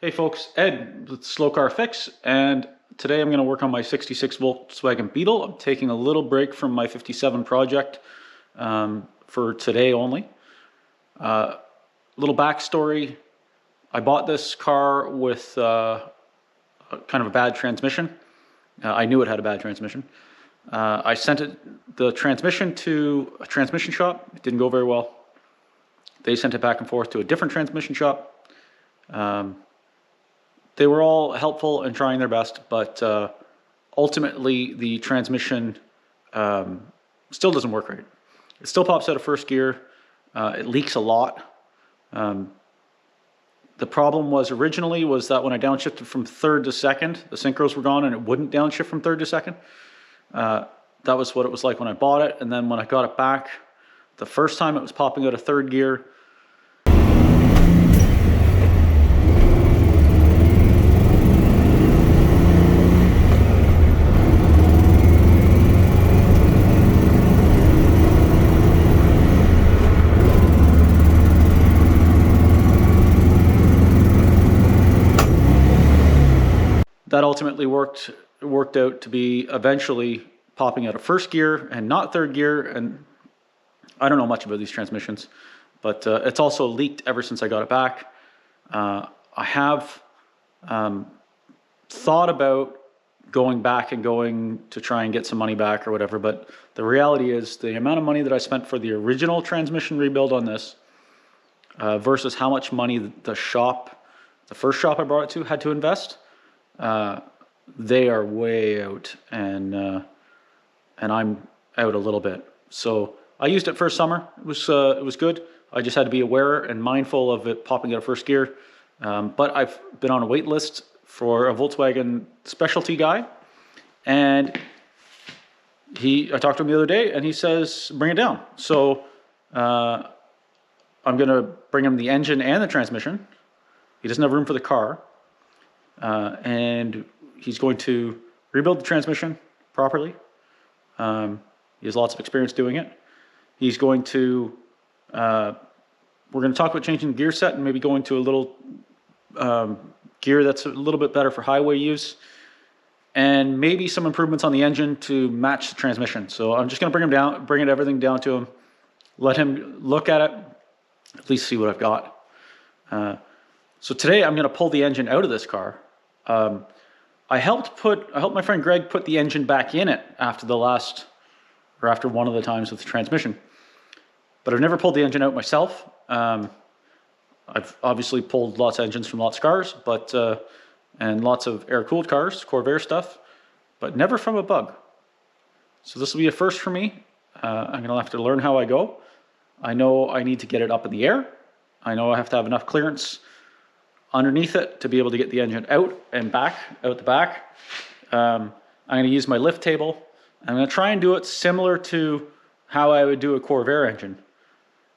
Hey folks, Ed with Slow Car Fix, and today I'm going to work on my 66 Volkswagen Beetle. I'm taking a little break from my 57 project for today only. Little backstory, I bought this car with kind of a bad transmission. I knew it had a bad transmission. I sent the transmission to a transmission shop. It didn't go very well. They sent it back and forth to a different transmission shop. They were all helpful and trying their best, but ultimately the transmission still doesn't work right. It still pops out of first gear. It leaks a lot. The problem was originally that when I downshifted from third to second, the synchros were gone and it wouldn't downshift from third to second. That was what it was like when I bought it. And then when I got it back, the first time it was popping out of third gear. That ultimately worked out to be eventually popping out of first gear and not third gear. And I don't know much about these transmissions, but it's also leaked ever since I got it back. I have thought about going back and going to try and get some money back or whatever, but the reality is the amount of money that I spent for the original transmission rebuild on this versus how much money the first shop I brought it to had to invest. They are way out, and I'm out a little bit. So I used it first summer. It was good. I just had to be aware and mindful of it popping out of first gear. But I've been on a wait list for a Volkswagen specialty guy, and I talked to him the other day, and he says bring it down. So I'm gonna bring him the engine and the transmission. He doesn't have room for the car. And he's going to rebuild the transmission properly. He has lots of experience doing it. He's going to, we're going to talk about changing the gear set and maybe going to a little gear that's a little bit better for highway use, and maybe some improvements on the engine to match the transmission. So I'm just going to bring him down, everything down to him, let him look at it, at least see what I've got. So today I'm going to pull the engine out of this car. I helped my friend Greg put the engine back in it after one of the times with the transmission, but I've never pulled the engine out myself. I've obviously pulled lots of engines from lots of cars, and lots of air-cooled cars, Corvair stuff, but never from a bug. So this will be a first for me. I'm going to have to learn how I go. I know I need to get it up in the air. I know I have to have enough clearance underneath it to be able to get the engine out the back. I'm going to use my lift table. I'm going to try and do it similar to how I would do a Corvair engine.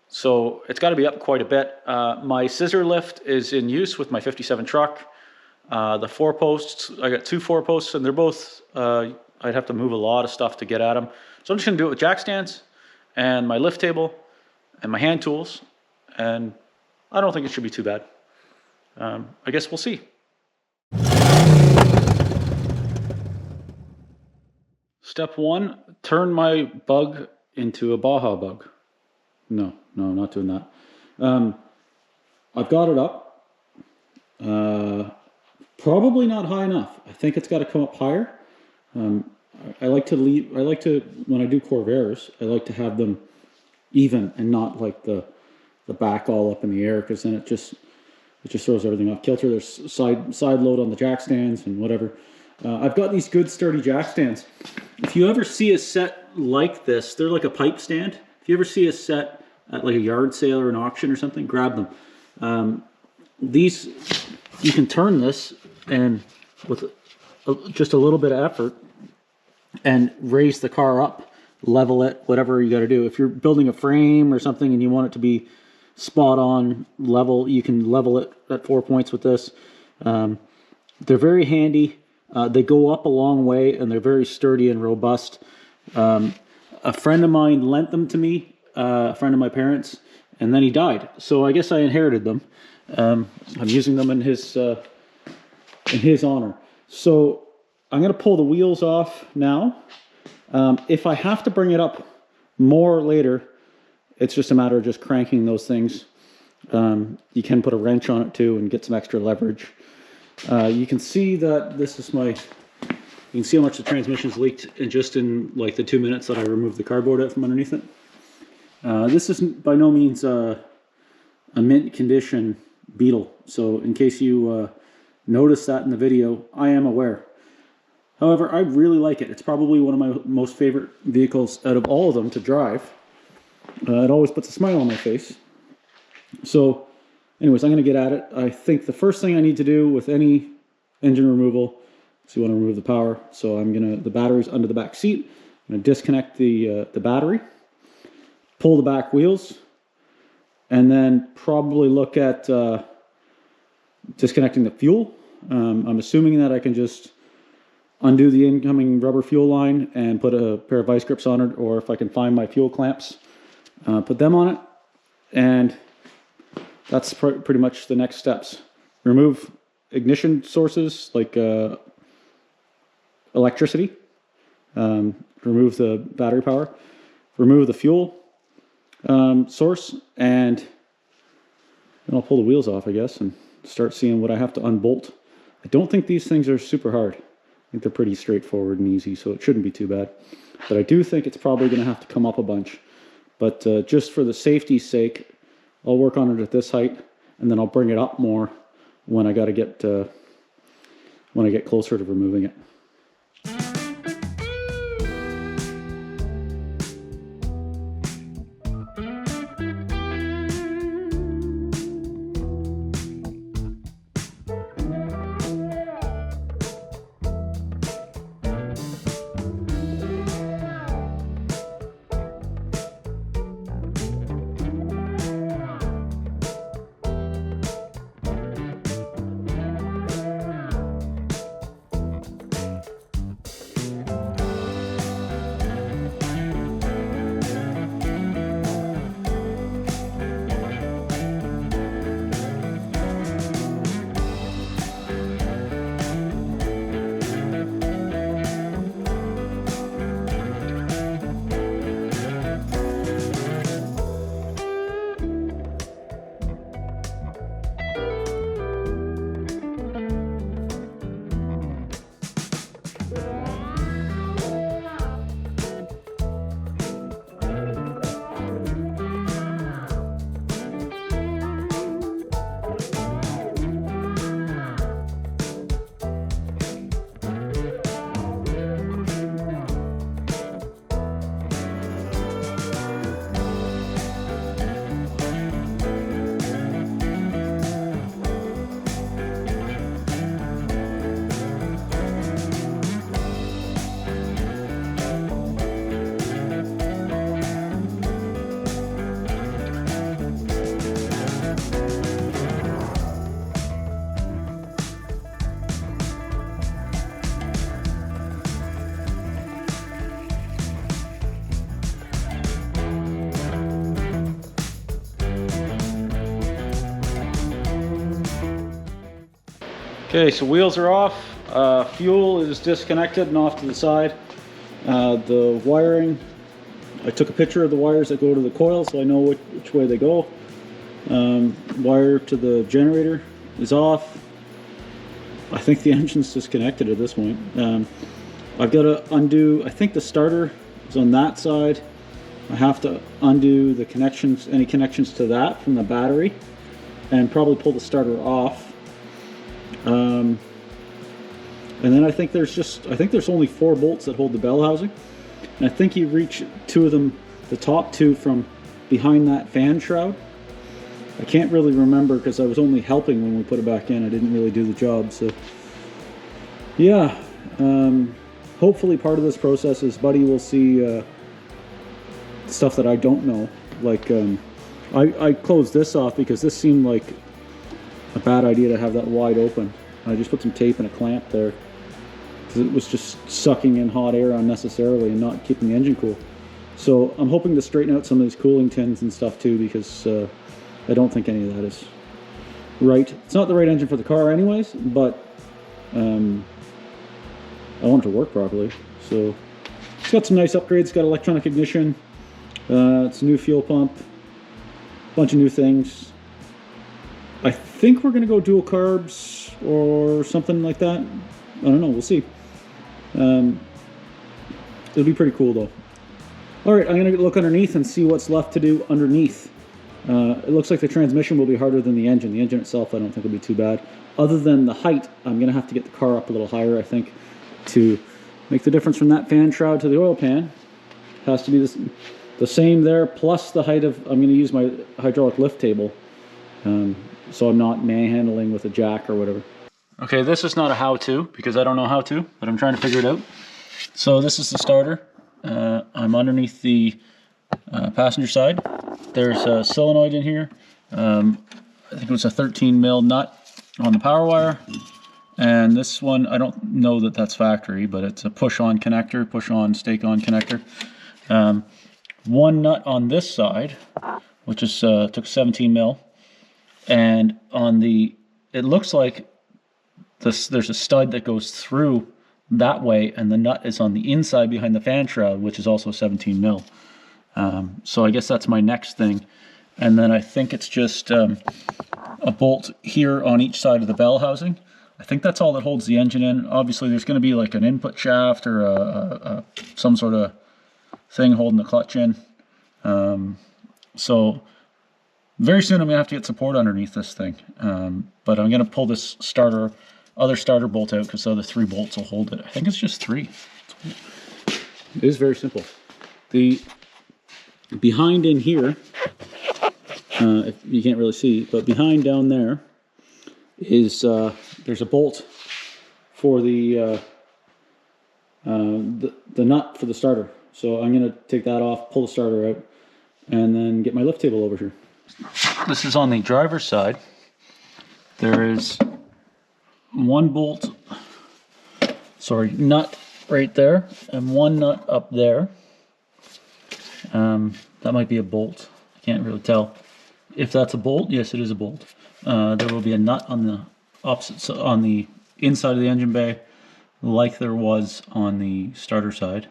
So it's got to be up quite a bit. My scissor lift is in use with my 57 truck. The 4 posts, I got 2 4 posts, and they're both, I'd have to move a lot of stuff to get at them. So I'm just going to do it with jack stands and my lift table and my hand tools, and I don't think it should be too bad. I guess we'll see. Step 1, turn my bug into a Baja bug. No, not doing that. I've got it up. Probably not high enough. I think it's got to come up higher. I like to, when I do Corvairs, I like to have them even and not like the back all up in the air, because then it just throws everything off kilter. There's side load on the jack stands and whatever. I've got these good sturdy jack stands. If you ever see a set like this, they're like a pipe stand. If you ever see a set at like a yard sale or an auction or something, grab them. These, you can turn this and with just a little bit of effort and raise the car up, level it, whatever you got to do. If you're building a frame or something and you want it to be spot on level, you can level it at 4 points with this. They're very handy. They go up a long way, and they're very sturdy and robust. A friend of mine lent them to me, a friend of my parents, and then he died. So I guess I inherited them. I'm using them in his in his honor. So I'm going to pull the wheels off now. If I have to bring it up more later, it's just a matter of just cranking those things. You can put a wrench on it too and get some extra leverage. You can see that this is my, you can see how much the transmission's leaked in like the 2 minutes that I removed the cardboard out from underneath it. This isn't by no means a mint condition Beetle, so in case you notice that in the video, I am aware. However, I really like it. It's probably one of my most favorite vehicles out of all of them to drive. It always puts a smile on my face. So anyways, I'm going to get at it. I think the first thing I need to do with any engine removal is you want to remove the power. So the battery's under the back seat. I'm going to disconnect the battery, pull the back wheels, and then probably look at disconnecting the fuel. I'm assuming that I can just undo the incoming rubber fuel line and put a pair of vice grips on it, or if I can find my fuel clamps, put them on it. And that's pretty much the next steps. Remove ignition sources like electricity, remove the battery power, remove the fuel source, and then I'll pull the wheels off, I guess, and start seeing what I have to unbolt. I don't think these things are super hard. I think they're pretty straightforward and easy, so it shouldn't be too bad. But I do think it's probably going to have to come up a bunch. But just for the safety's sake, I'll work on it at this height, and then I'll bring it up more when I got to get when I get closer to removing it. Okay, so wheels are off, fuel is disconnected and off to the side. The wiring, I took a picture of the wires that go to the coil so I know which way they go. Wire to the generator is off. I think the engine's disconnected at this point. I've got to undo, I think the starter is on that side. I have to undo the connections, any connections to that from the battery, and probably pull the starter off. And then I think there's only 4 bolts that hold the bell housing. And I think you reach 2 of them, the top 2 from behind that fan shroud. I can't really remember because I was only helping when we put it back in. I didn't really do the job, so yeah. Hopefully part of this process is Buddy will see stuff that I don't know. Like I closed this off because this seemed like a bad idea to have that wide open. I just put some tape and a clamp there because it was just sucking in hot air unnecessarily and not keeping the engine cool. So I'm hoping to straighten out some of these cooling tins and stuff too, because I don't think any of that is right. It's not the right engine for the car anyways, but I want it to work properly. So it's got some nice upgrades. It's got electronic ignition. It's a new fuel pump. A bunch of new things. I think we're going to go dual carbs or something like that. I don't know. We'll see. It'll be pretty cool though. All right, I'm going to look underneath and see what's left to do underneath. It looks like the transmission will be harder than the engine. The engine itself I don't think will be too bad. Other than the height, I'm going to have to get the car up a little higher, I think, to make the difference from that fan shroud to the oil pan. It has to be the same there, plus the height of, I'm going to use my hydraulic lift table, so I'm not manhandling with a jack or whatever. Okay, this is not a how-to, because I don't know how to, but I'm trying to figure it out. So this is the starter. I'm underneath the passenger side. There's a solenoid in here. I think it was a 13 mil nut on the power wire. And this one, I don't know that that's factory, but it's a push-on connector, push-on, stake-on connector. One nut on this side, which is took 17 mil. And on the, it looks like this, there's a stud that goes through that way, and the nut is on the inside behind the fan shroud, which is also 17 mil. So I guess that's my next thing. And then I think it's just a bolt here on each side of the bell housing. I think that's all that holds the engine in. Obviously there's going to be like an input shaft or some sort of thing holding the clutch in. So very soon I'm going to have to get support underneath this thing. But I'm going to pull this other starter bolt out because the other 3 bolts will hold it. I think it's just 3. It is very simple. The behind in here, if you can't really see, but behind down there is there's a bolt for the nut for the starter. So I'm going to take that off, pull the starter out, and then get my lift table over here. This is on the driver's side. There is one bolt, nut right there, and one nut up there. That might be a bolt. I can't really tell. If that's a bolt, yes, it is a bolt. There will be a nut on the opposite, on the inside of the engine bay, like there was on the starter side.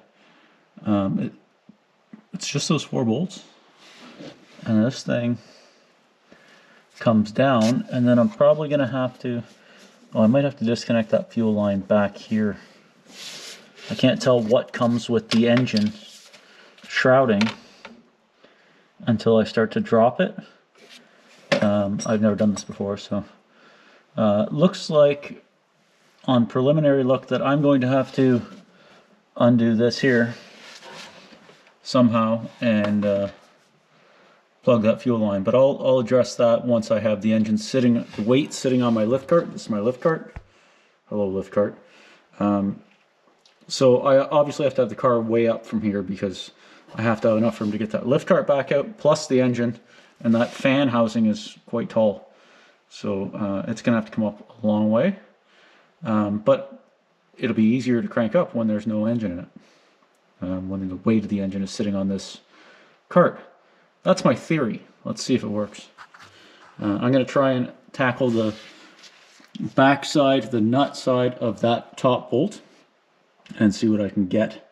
It's just those 4 bolts, and this thing comes down, and then I'm probably going to have to, I might have to disconnect that fuel line back here. I can't tell what comes with the engine shrouding until I start to drop it. I've never done this before, so looks like on preliminary look that I'm going to have to undo this here somehow and plug that fuel line, but I'll address that once I have the engine sitting, the weight sitting on my lift cart. This is my lift cart. Hello, lift cart. So I obviously have to have the car way up from here because I have to have enough room to get that lift cart back out, plus the engine, and that fan housing is quite tall. So it's gonna have to come up a long way, but it'll be easier to crank up when there's no engine in it, when the weight of the engine is sitting on this cart. That's my theory. Let's see if it works. I'm going to try and tackle the back side, the nut side of that top bolt, and see what I can get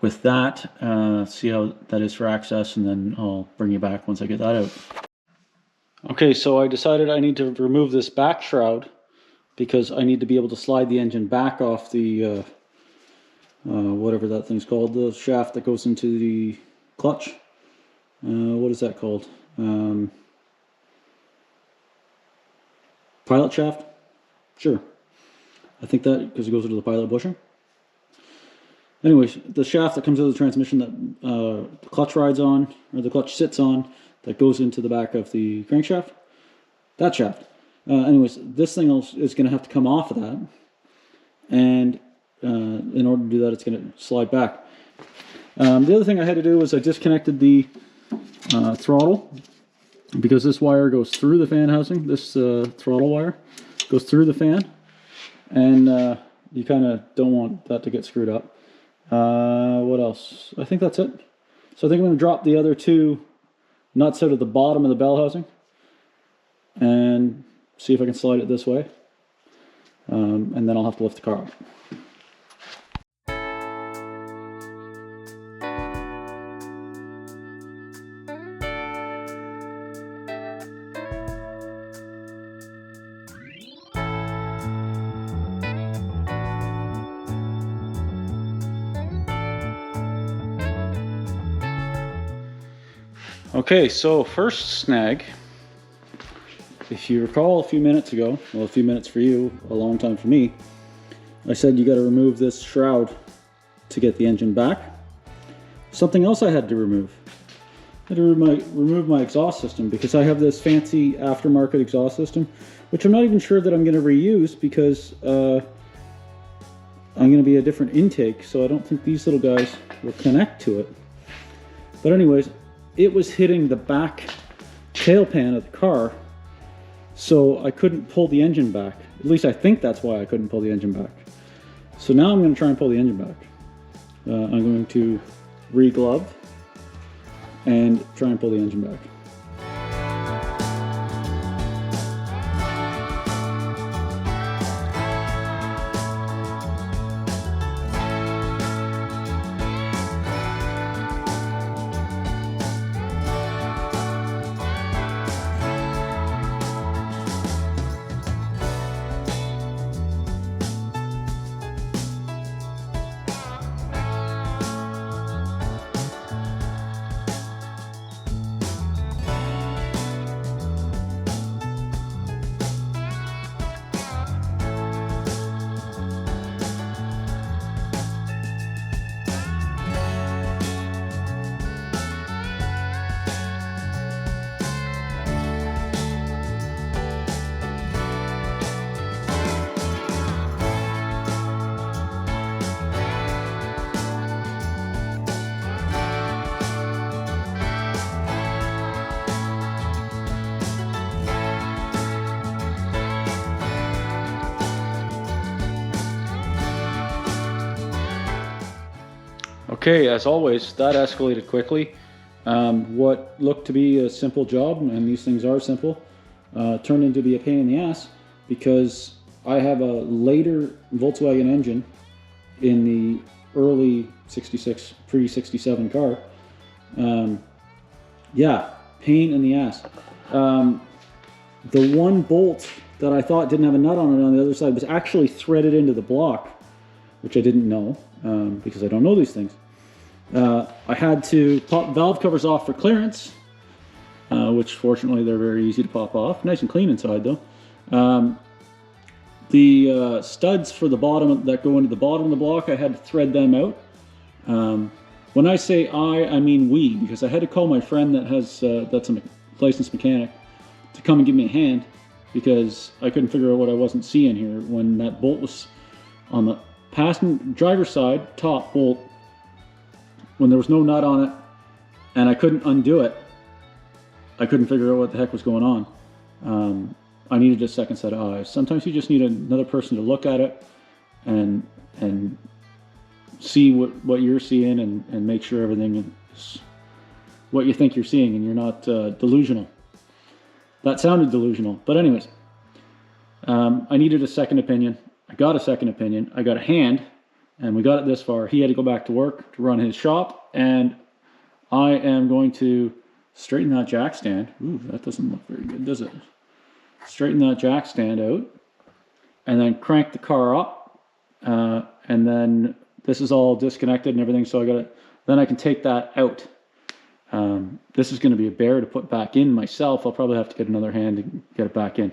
with that. See how that is for access, and then I'll bring you back once I get that out. Okay, so I decided I need to remove this back shroud because I need to be able to slide the engine back off the whatever that thing's called, the shaft that goes into the clutch. What is that called? Pilot shaft? Sure. I think that because it goes into the pilot bushing. Anyways, the shaft that comes out of the transmission that the clutch rides on, or the clutch sits on, that goes into the back of the crankshaft. That shaft. Anyways, this thing is going to have to come off of that, and in order to do that, it's going to slide back. The other thing I had to do was I disconnected the throttle, because this wire goes through the fan housing. This throttle wire goes through the fan, and you kind of don't want that to get screwed up. What else? I think that's it. So I think I'm going to drop the other 2 nuts out of the bottom of the bell housing and see if I can slide it this way, and then I'll have to lift the car up. Okay, so first snag, if you recall a few minutes ago, well, a few minutes for you, a long time for me, I said you got to remove this shroud to get the engine back. Something else I had to remove. I had to remove my exhaust system, because I have this fancy aftermarket exhaust system, which I'm not even sure that I'm going to reuse, because I'm going to be a different intake, so I don't think these little guys will connect to it. But anyways, it was hitting the back tail pan of the car, so I couldn't pull the engine back. At least I think that's why I couldn't pull the engine back. So now I'm going to try and pull the engine back. I'm going to re-glove and try and pull the engine back. Okay, as always, that escalated quickly. What looked to be a simple job, and these things are simple, turned into be a pain in the ass, because I have a later Volkswagen engine in the early 66, pre-67 car. Yeah, pain in the ass. The one bolt that I thought didn't have a nut on it on the other side was actually threaded into the block, which I didn't know, because I don't know these things. I had to pop valve covers off for clearance, which fortunately they're very easy to pop off. Nice and clean inside though. The studs for the bottom that go into the bottom of the block, I had to thread them out. When I say I mean we, because I had to call my friend that has that's a licensed mechanic to come and give me a hand, because I couldn't figure out what I wasn't seeing here when that bolt was on the passenger driver's side top bolt, when there was no nut on it and I couldn't undo it. I couldn't figure out what the heck was going on. I needed a second set of eyes. Sometimes you just need another person to look at it and see what you're seeing and make sure everything is what you think you're seeing and you're not delusional. That sounded delusional, but anyways, I needed a second opinion. I got a second opinion. I got a hand, and we got it this far. He had to go back to work to run his shop, and I am going to straighten that jack stand. Ooh, that doesn't look very good, does it? Straighten that jack stand out, and then crank the car up, and then this is all disconnected and everything, so I got it. Then I can take that out. This is going to be a bear to put back in myself. I'll probably have to get another hand to get it back in.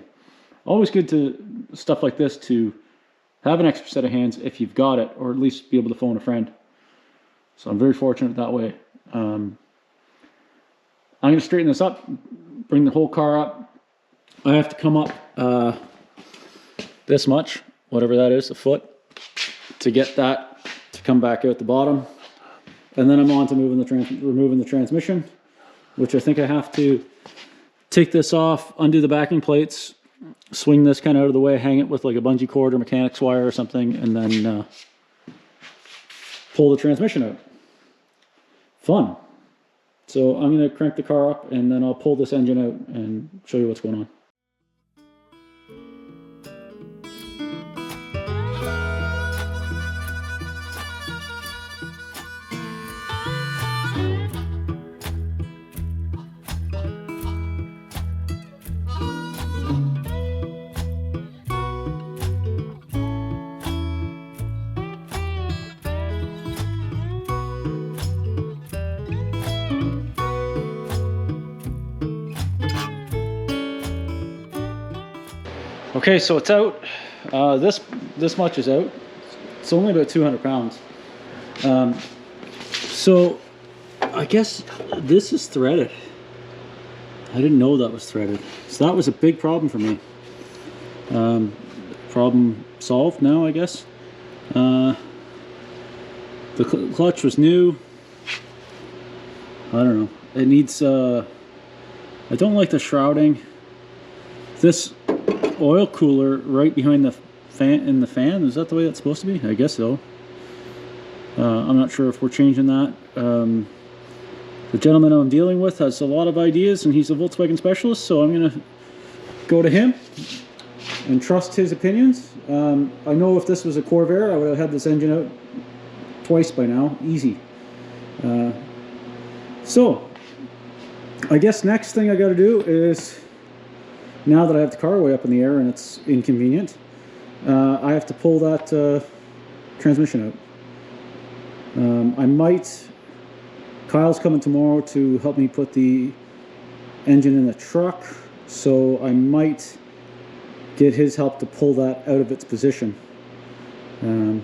Always good to stuff like this to have an extra set of hands if you've got it, or at least be able to phone a friend. So I'm very fortunate that way. I'm going to straighten this up, bring the whole car up. I have to come up this much, whatever that is, a foot, to get that to come back out the bottom. And then I'm on to removing the transmission, which I think I have to take this off, undo the backing plates, swing this kind of out of the way, hang it with like a bungee cord or mechanics wire or something, and then pull the transmission out. Fun. So I'm going to crank the car up, and then I'll pull this engine out and show you what's going on. Okay, so it's out. This much is out. It's only about 200 pounds. So I guess this is threaded. I didn't know that was threaded. So that was a big problem for me. Problem solved now, I guess. The clutch was new. I don't know. It needs, I don't like the shrouding. This oil cooler right behind the fan, is that the way that's supposed to be? I guess so. I'm not sure if we're changing that. The gentleman I'm dealing with has a lot of ideas, and he's a Volkswagen specialist, so I'm going to go to him and trust his opinions. I know if this was a Corvair, I would have had this engine out twice by now, easy. So I guess next thing I got to do is, now that I have the car way up in the air and it's inconvenient, I have to pull that transmission out. I might, Kyle's coming tomorrow to help me put the engine in the truck, so I might get his help to pull that out of its position. I'm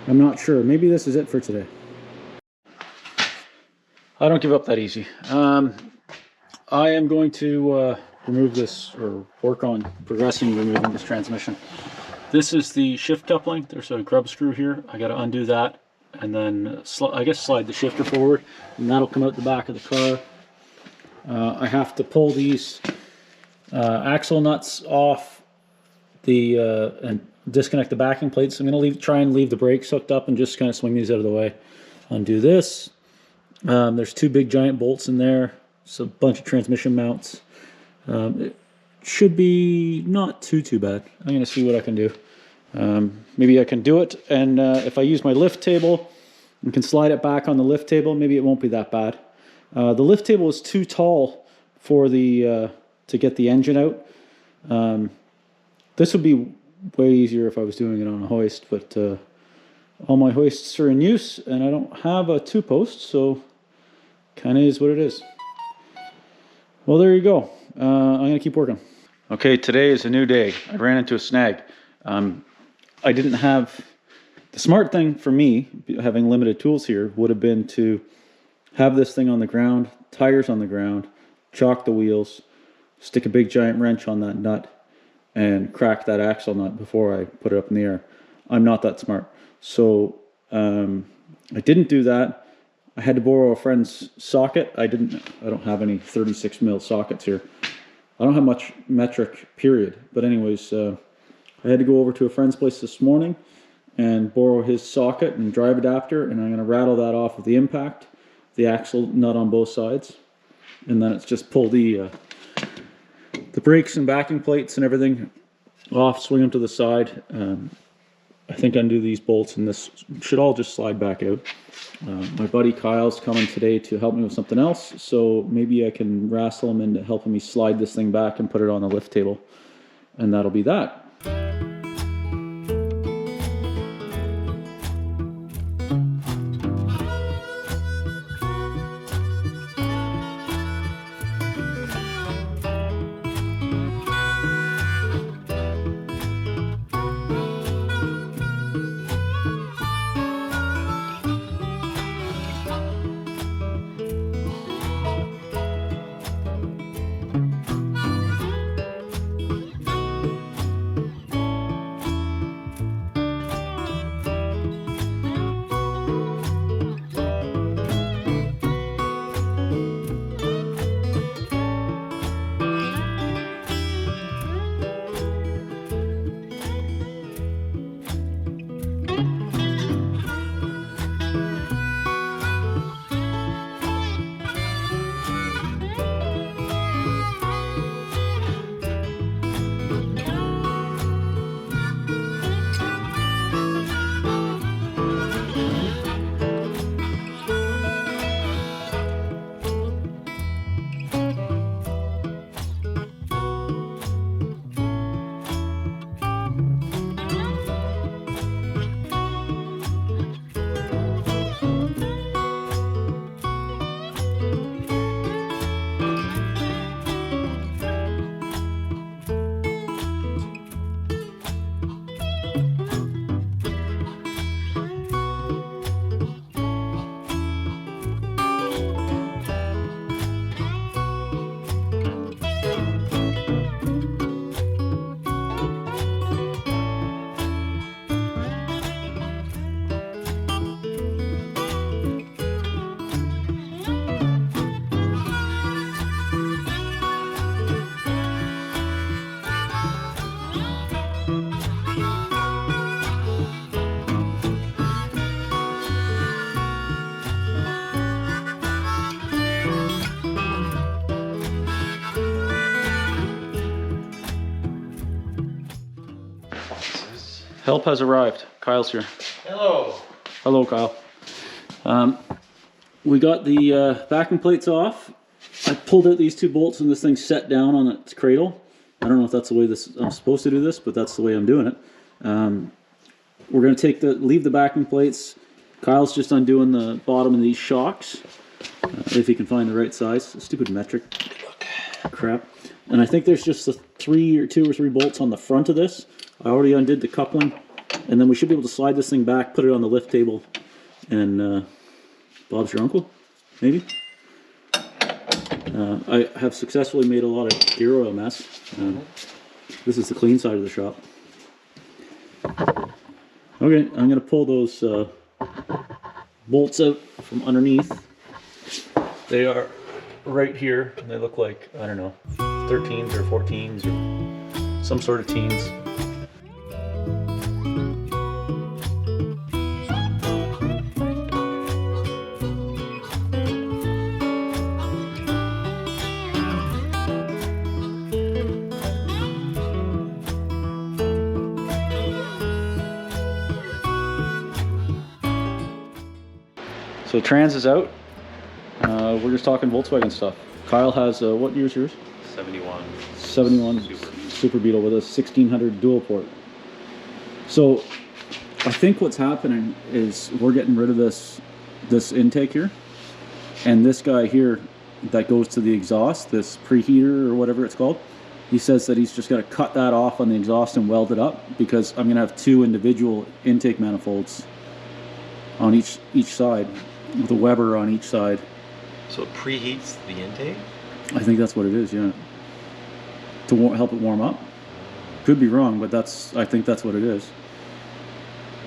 not sure. Maybe this is it for today. I don't give up that easy. I am going to remove this, or work on progressing removing this transmission. This is the shift coupling. There's a grub screw here. I got to undo that, and then I guess slide the shifter forward, and that'll come out the back of the car. I have to pull these axle nuts off the and disconnect the backing plates. I'm going to try and leave the brakes hooked up and just kind of swing these out of the way. Undo this. There's two big giant bolts in there. It's a bunch of transmission mounts. It should be not too bad. I'm going to see what I can do. Maybe I can do it, and if I use my lift table and can slide it back on the lift table, maybe it won't be that bad. The lift table is too tall for the to get the engine out. This would be way easier if I was doing it on a hoist, but all my hoists are in use, and I don't have a 2-post, so kind of is what it is. Well, there you go. I'm going to keep working. Okay, today is a new day. I ran into a snag. I didn't have... The smart thing for me, having limited tools here, would have been to have this thing on the ground, tires on the ground, chock the wheels, stick a big giant wrench on that nut, and crack that axle nut before I put it up in the air. I'm not that smart. So I didn't do that. I had to borrow a friend's socket. I don't have any 36 mil sockets here. I don't have much metric, period. But anyways, I had to go over to a friend's place this morning and borrow his socket and drive adapter, and I'm going to rattle that off of the impact, the axle nut on both sides, and then it's just pull the brakes and backing plates and everything off, swing them to the side. I think undo these bolts, and this should all just slide back out. My buddy Kyle's coming today to help me with something else, so maybe I can wrestle him into helping me slide this thing back and put it on the lift table, and that'll be that. Help has arrived. Kyle's here. Hello. Hello, Kyle. We got the backing plates off. I pulled out these 2 bolts and this thing's set down on its cradle. I don't know if that's the way I'm supposed to do this, but that's the way I'm doing it. We're going to leave the backing plates. Kyle's just undoing the bottom of these shocks, if he can find the right size. Stupid metric crap. And I think there's just the 2 or 3 bolts on the front of this. I already undid the coupling, and then we should be able to slide this thing back, put it on the lift table, and Bob's your uncle, maybe? I have successfully made a lot of gear oil mess. This is the clean side of the shop. Okay, I'm going to pull those bolts out from underneath. They are right here, and they look like, I don't know, 13s or 14s or some sort of teens. So trans is out. We're just talking Volkswagen stuff. Kyle has, what year's yours? 71. 71 Super Beetle with a 1600 dual port. So I think what's happening is we're getting rid of this intake here. And this guy here that goes to the exhaust, this preheater or whatever it's called, he says that he's just going to cut that off on the exhaust and weld it up, because I'm going to have 2 individual intake manifolds on each side, with a Weber on each side. So it preheats the intake? I think that's what it is, yeah. To help it warm up. Could be wrong, but I think that's what it is.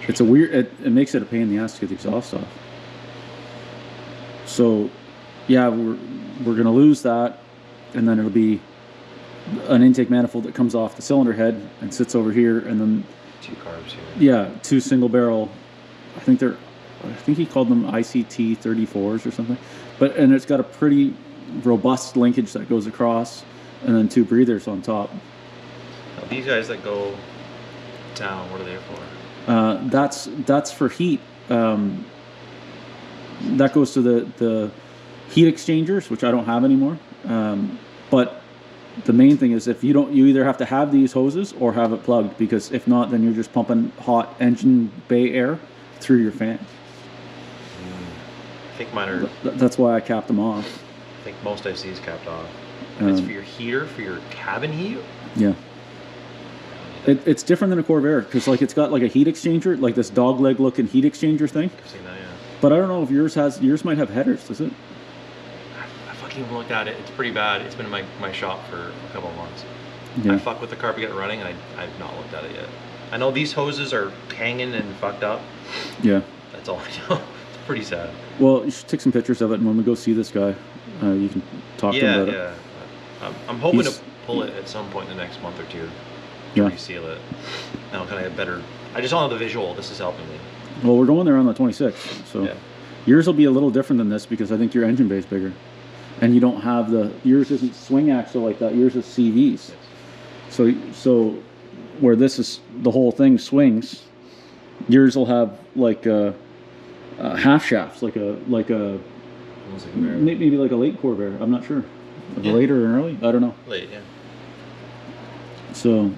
It's a weird, it makes it a pain in the ass to get the exhaust off. So, yeah, we're going to lose that, and then it'll be an intake manifold that comes off the cylinder head and sits over here, and then 2 carbs here. Yeah, 2 single barrel. I think he called them ICT 34s or something. And it's got a pretty robust linkage that goes across, and then 2 breathers on top. Now, these guys that go down, what are they for? That's for heat. That goes to the heat exchangers, which I don't have anymore. But the main thing is, if you either have to have these hoses or have it plugged, because if not, then you're just pumping hot engine bay air through your fan. I think mine are... That's why I capped them off. I think most I see is capped off. It's for your heater, for your cabin heat? Yeah. It's different than a Corvair, because like it's got like a heat exchanger, like this dog leg looking heat exchanger thing. I've seen that, yeah. But I don't know if yours might have headers, does it? I fucking looked at it. It's pretty bad. It's been in my shop for a couple of months. Yeah. I fuck with the car to get it running, and I've not looked at it yet. I know these hoses are hanging and fucked up. Yeah. That's all I know. It's pretty sad. Well, you should take some pictures of it, and when we go see this guy, you can talk to him about it. Yeah. I'm hoping to pull it at some point in the next month or 2. To reseal it. Now can I have better... I just don't have the visual. This is helping me. Well, we're going there on the 26th, so yeah. Yours will be a little different than this, because I think your engine bay is bigger. And you don't have yours isn't swing axle like that. Yours is CVs. Yes. So where this is, the whole thing swings, yours will have like half shafts, like a maybe like a late Corvair. I'm not sure. Later or early? I don't know. Late, yeah. So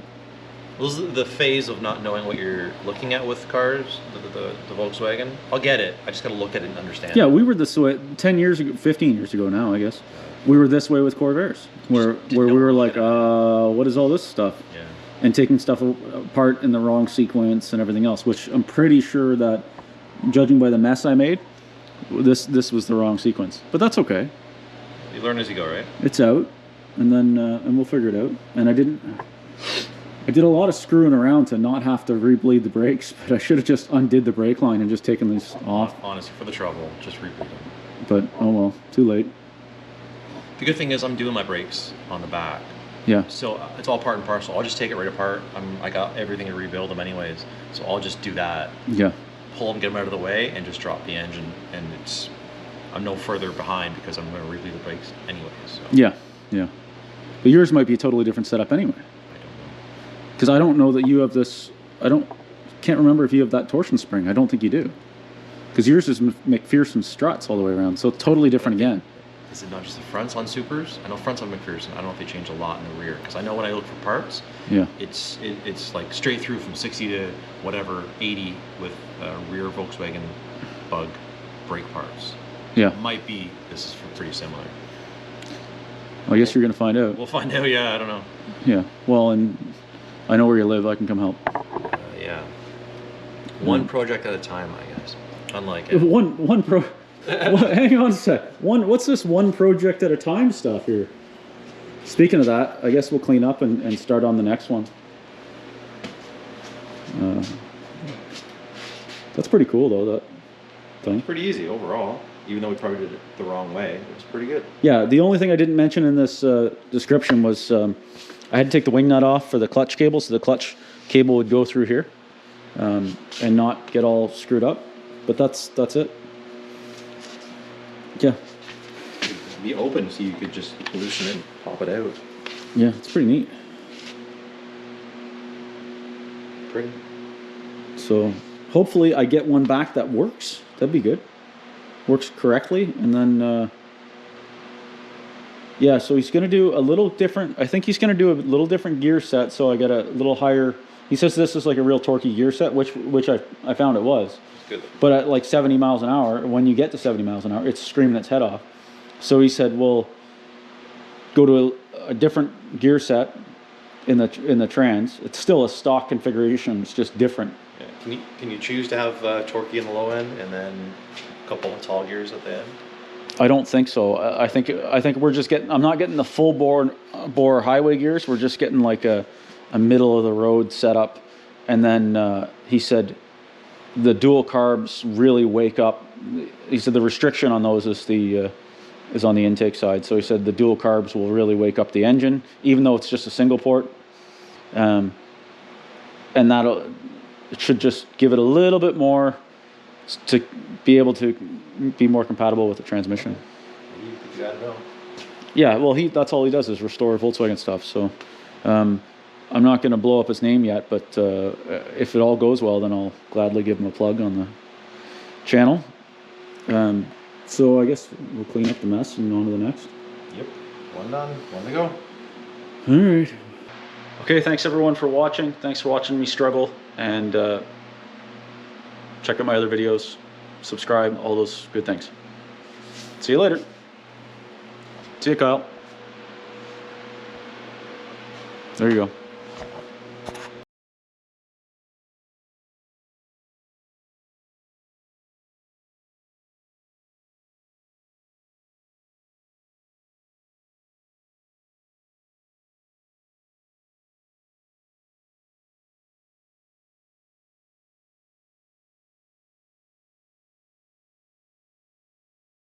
this is the phase of not knowing what you're looking at with cars, the Volkswagen. I'll get it. I just got to look at it and understand. Yeah, we were this way 10 years ago, 15 years ago now, I guess. We were this way with Corvairs, where we were like, what is all this stuff? Yeah. And taking stuff apart in the wrong sequence and everything else, which I'm pretty sure that, judging by the mess I made, this was the wrong sequence. But that's okay. You learn as you go, right? It's out, and then and we'll figure it out. And I did a lot of screwing around to not have to re-bleed the brakes, but I should have just undid the brake line and just taken these off. Honestly, for the trouble, just re-bleed them. But, oh well, too late. The good thing is I'm doing my brakes on the back. Yeah. So it's all part and parcel. I'll just take it right apart. I got everything to rebuild them anyways. So I'll just do that. Yeah. Pull them, get them out of the way, and just drop the engine. And I'm no further behind because I'm going to re-bleed the brakes anyways. So. Yeah, yeah. But yours might be a totally different setup anyway. I don't know. Because I don't know that you have this. can't remember if you have that torsion spring. I don't think you do. Because yours is McPherson struts all the way around, so totally different again. Is it not just the fronts on Supers? I know fronts on McPherson. I don't know if they change a lot in the rear. Because I know when I look for parts, Yeah. it's like straight through from 60 to whatever 80 with rear Volkswagen Bug brake parts. Yeah. Might be. This is pretty similar. I guess you're gonna find out. We'll find out. Yeah, I don't know. Yeah. Well, and I know where you live. I can come help. Yeah. One project at a time, I guess. Unlike it. Hang on a sec. What's this one project at a time stuff here? Speaking of that, I guess we'll clean up and start on the next one. That's pretty cool though, that thing. Pretty easy overall, even though we probably did it the wrong way. It was pretty good. Yeah, the only thing I didn't mention in this description was I had to take the wing nut off for the clutch cable, so the clutch cable would go through here and not get all screwed up. But that's it. Yeah. It'd be open, so you could just loosen it and pop it out. Yeah, it's pretty neat. Pretty. So hopefully I get one back that works. That'd be good. Works correctly, and then yeah. So he's gonna do a little different. I think he's gonna do a little different gear set. So I got a little higher. He says this is like a real torquey gear set, which I found it was. Good. But at like 70 miles an hour, when you get to 70 miles an hour, it's screaming its head off. So he said, well, go to a different gear set in the trans. It's still a stock configuration. It's just different. Yeah. Can you choose to have torquey in the low end and then a couple of tall gears at the end? I don't think so. I think we're just getting. I'm not getting the full bore highway gears. We're just getting like a middle of the road setup, and then he said the dual carbs really wake up. He said the restriction on those is on the intake side. So he said the dual carbs will really wake up the engine, even though it's just a single port, and it should just give it a little bit more to be able to be more compatible with the transmission. You gotta know. Yeah, well, that's all he does is restore Volkswagen stuff. So I'm not going to blow up his name yet, but if it all goes well, then I'll gladly give him a plug on the channel. So I guess we'll clean up the mess and on to the next. Yep, one done, one to go. All right. Okay, thanks everyone for watching. Thanks for watching me struggle, and check out my other videos, subscribe, all those good things. See you later. See you, Kyle. There you go.